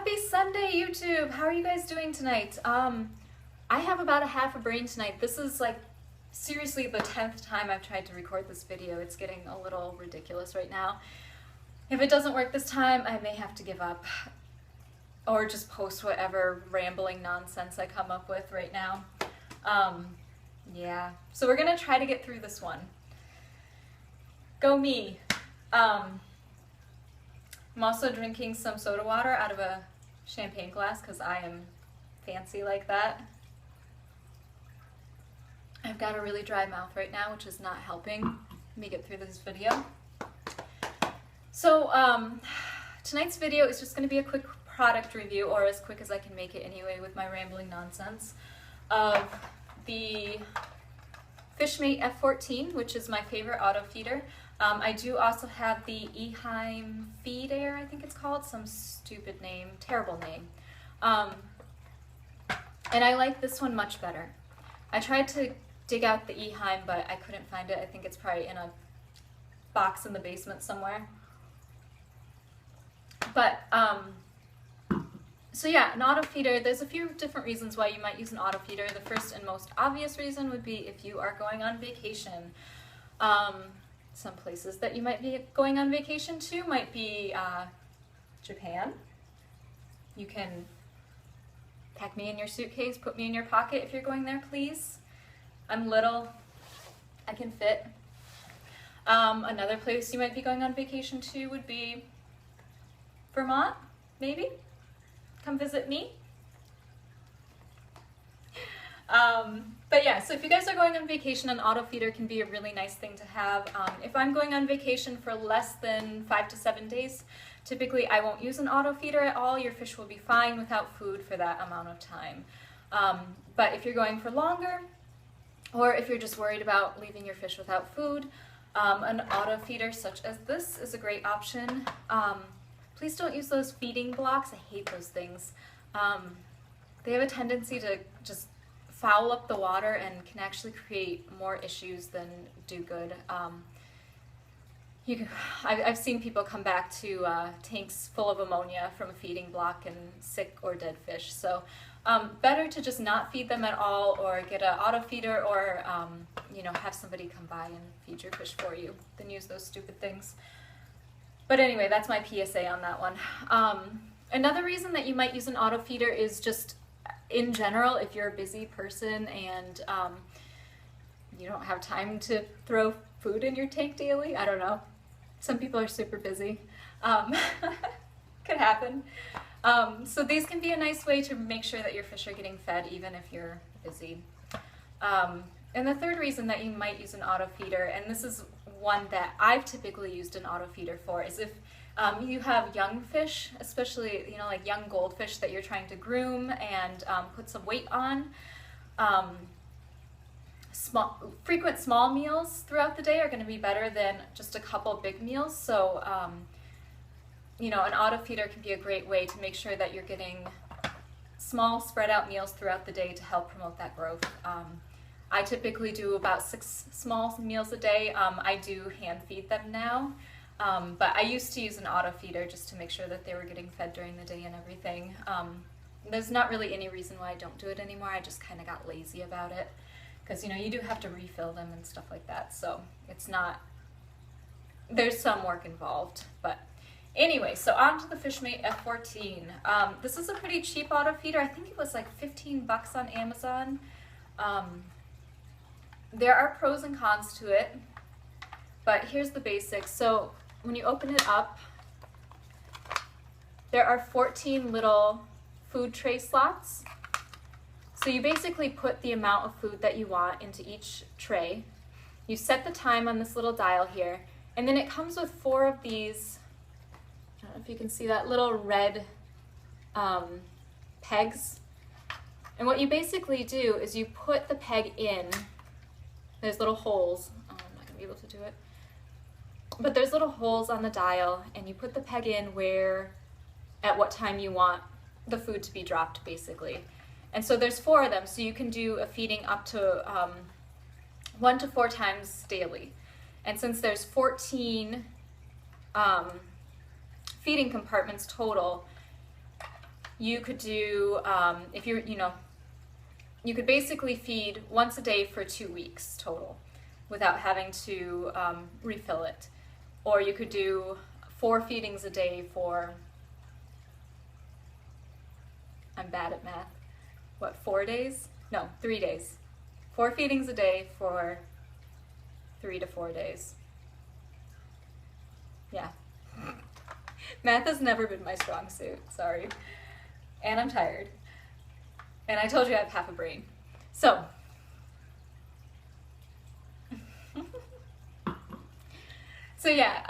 Happy Sunday, YouTube! How are you guys doing tonight? I have about a half a brain tonight. This is like seriously the 10th time I've tried to record this video. It's getting a little ridiculous right now. If it doesn't work this time, I may have to give up or just post whatever rambling nonsense I come up with right now. Yeah, so we're gonna try to get through this one. Go me. I'm also drinking some soda water out of a champagne glass because I am fancy like that. I've got a really dry mouth right now, which is not helping me get through this video. So tonight's video is just going to be a quick product review, or as quick as I can make it anyway with my rambling nonsense, of the Fishmate F14, which is my favorite auto feeder. I do also have the Eheim Feed Air, I think it's called, some stupid name, terrible name. And I like this one much better. I tried to dig out the Eheim, but I couldn't find it. I think it's probably in a box in the basement somewhere. But, so yeah, an auto feeder, there's a few different reasons why you might use an auto feeder. The first and most obvious reason would be if you are going on vacation. Some places that you might be going on vacation to might be Japan. You can pack me in your suitcase, put me in your pocket if you're going there, please. I'm little, I can fit. Another place you might be going on vacation to would be Vermont, maybe? Come visit me. But yeah, so if you guys are going on vacation, an auto feeder can be a really nice thing to have. If I'm going on vacation for less than 5 to 7 days, typically I won't use an auto feeder at all. Your fish will be fine without food for that amount of time. But if you're going for longer, or if you're just worried about leaving your fish without food, an auto feeder such as this is a great option. Please don't use those feeding blocks. I hate those things. They have a tendency to just foul up the water and can actually create more issues than do good. I've seen people come back to tanks full of ammonia from a feeding block and sick or dead fish. So better to just not feed them at all, or get an auto feeder, or you know, have somebody come by and feed your fish for you than use those stupid things. But anyway, that's my PSA on that one. Another reason that you might use an auto feeder is just in general, if you're a busy person and you don't have time to throw food in your tank daily. I don't know. Some people are super busy. Could happen. So these can be a nice way to make sure that your fish are getting fed even if you're busy. And the third reason that you might use an auto feeder, and this is one that I've typically used an auto feeder for, is if you have young fish, especially, you know, like young goldfish that you're trying to groom and put some weight on. Frequent small meals throughout the day are going to be better than just a couple big meals. So, you know, an auto feeder can be a great way to make sure that you're getting small spread out meals throughout the day to help promote that growth. I typically do about 6 small meals a day. I do hand feed them now. But I used to use an auto feeder just to make sure that they were getting fed during the day and everything. There's not really any reason why I don't do it anymore. I just kind of got lazy about it because, you know, you do have to refill them and stuff like that. So it's not, there's some work involved. But anyway, so on to the Fishmate F14. This is a pretty cheap auto feeder. I think it was like 15 bucks on Amazon. There are pros and cons to it, but here's the basics. So when you open it up, there are 14 little food tray slots. So you basically put the amount of food that you want into each tray. You set the time on this little dial here, and then it comes with 4 of these, I don't know if you can see that, little red pegs. And what you basically do is you put the peg in, there's little holes, oh, I'm not gonna be able to do it, but there's little holes on the dial, and you put the peg in where, at what time you want the food to be dropped, basically. And so there's 4 of them, so you can do a feeding up to 1 to 4 times daily. And since there's 14 feeding compartments total, You could do, if you're, you could basically feed once a day for 2 weeks total without having to refill it. Or you could do 4 feedings a day for, I'm bad at math, what, 4 days? No, 3 days. 4 feedings a day for 3 to 4 days. Yeah. Math has never been my strong suit, sorry. And I'm tired. And I told you I have half a brain. So, yeah,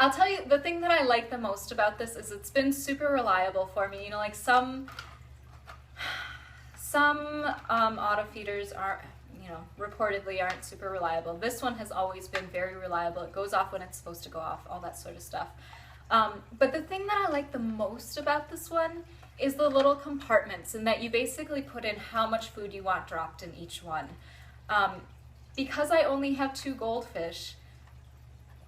I'll tell you, the thing that I like the most about this is it's been super reliable for me. You know, like some auto feeders are, reportedly aren't super reliable. This one has always been very reliable. It goes off when it's supposed to go off, all that sort of stuff. But the thing that I like the most about this one is the little compartments, and that you basically put in how much food you want dropped in each one. Because I only have 2 goldfish,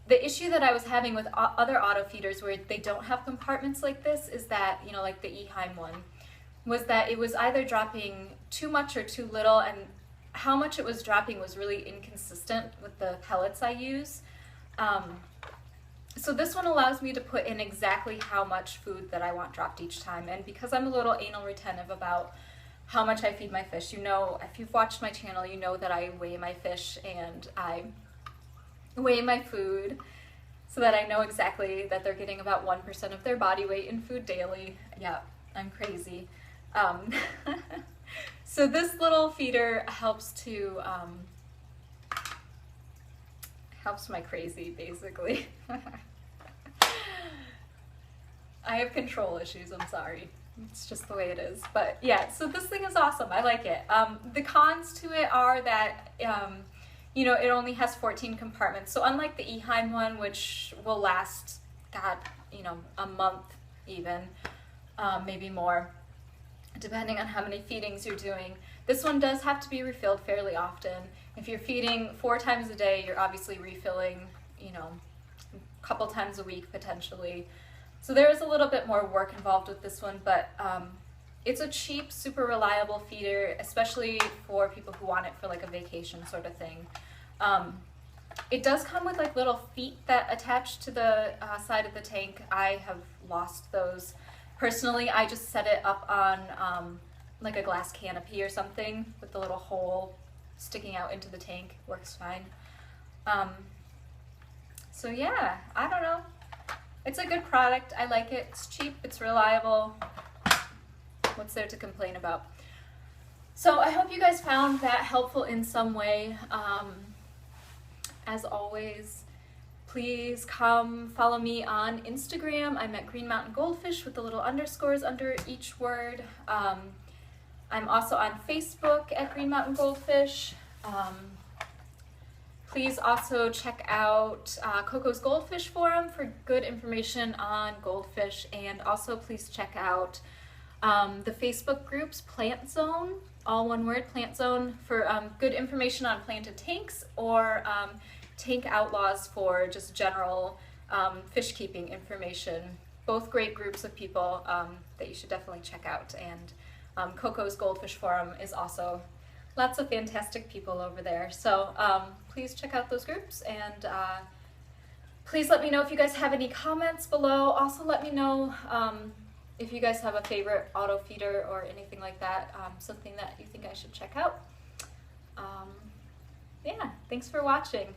the issue that I was having with other auto feeders where they don't have compartments like this is that, like the Eheim one, was that it was either dropping too much or too little, and how much it was dropping was really inconsistent with the pellets I use. So this one allows me to put in exactly how much food that I want dropped each time, and because I'm a little anal retentive about how much I feed my fish, if you've watched my channel, you know that I weigh my fish and I weigh my food so that I know exactly that they're getting about 1% of their body weight in food daily. Yeah, I'm crazy. So this little feeder helps my crazy, basically. I have control issues, I'm sorry. It's just the way it is. But yeah, so this thing is awesome. I like it. The cons to it are that, it only has 14 compartments. So unlike the Eheim one, which will last, a month even, maybe more, depending on how many feedings you're doing. This one does have to be refilled fairly often. If you're feeding 4 times a day, you're obviously refilling, a couple times a week potentially. So there is a little bit more work involved with this one, but it's a cheap, super reliable feeder, especially for people who want it for like a vacation sort of thing. It does come with like little feet that attach to the side of the tank. I have lost those. Personally, I just set it up on like a glass canopy or something with the little hole sticking out into the tank. Works fine. So yeah, I don't know. It's a good product. I like it. It's cheap. It's reliable. What's there to complain about? So I hope you guys found that helpful in some way. As always, please come follow me on Instagram. I'm at Green Mountain Goldfish with the little underscores under each word. I'm also on Facebook at Green Mountain Goldfish. Please also check out Coco's Goldfish Forum for good information on goldfish, and also please check out the Facebook groups Plant Zone, all one word, Plant Zone, for good information on planted tanks, or Tank Outlaws for just general fish keeping information. Both great groups of people that you should definitely check out, and Coco's Goldfish Forum is also lots of fantastic people over there. So please check out those groups, and please let me know if you guys have any comments below. Also let me know if you guys have a favorite auto feeder or anything like that, something that you think I should check out. Yeah, thanks for watching.